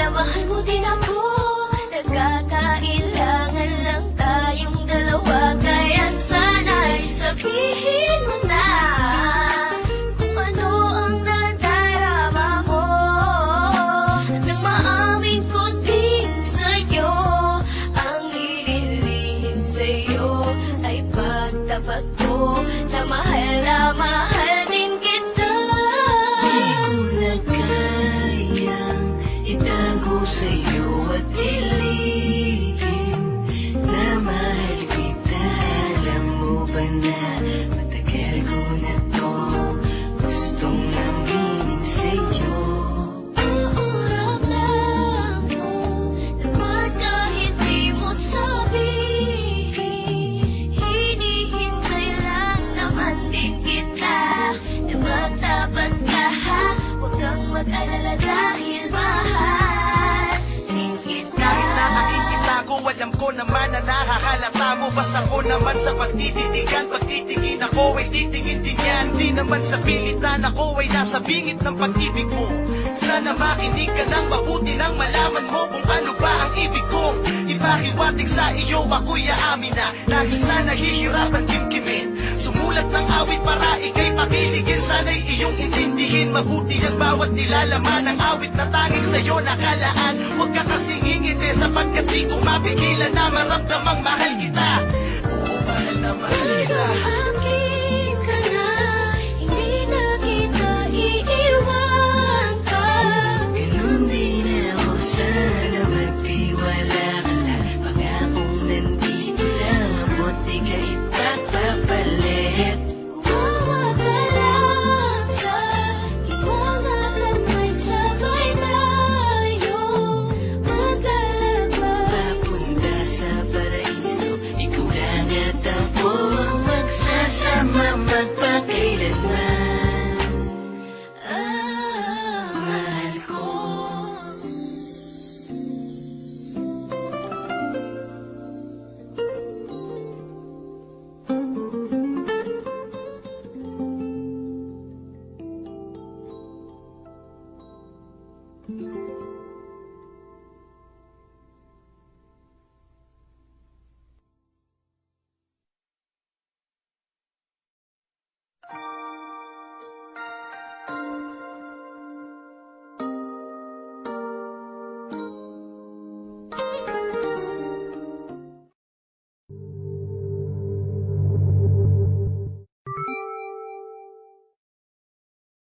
mahal mo din ako. Nagkakailangan lang tayong dalawa, kaya sana'y sabihin mo na kung ano ang nadarama mo. Nang maamin ko din sa'yo, ang ililihim sa'yo ay pagtapat ko na mahal din kita. Di ko na kayang itago sa'yo at ilihim na mahal kita. Alam mo ba na matagal ko na to gustong aminin sa'yo. Ramdam ko naman kahit di mo sabihin, hinihintay lang naman din kita na magtapat ka, ha? Huwag kang mag-alala dahil mahal din kita. Kahit na aking itago, alam ko naman na nahahalata mo. Basta ko naman sa pagtititigan, pagtitingin ako ay titingin din yan. Di naman sa pilitan, ako ay nasa bingit ng pag-ibig mo. Sana makinig ka ng mabuti nang malaman mo kung ano ba ang ibig kong ipahiwatig sa iyo. Ako'y aamin na lagi sana hihirapan kimkimin, sumulat ng awit para ika'y pakiligin. Sana'y iyong intindihin mabuti ang bawat nilalaman ng awit na tanging sa'yo nakalaan. Huwag ka kasing ingiti sapagkat di ko mapigilan na maramdamang mahal kita. Oo, mahal na mahal kita.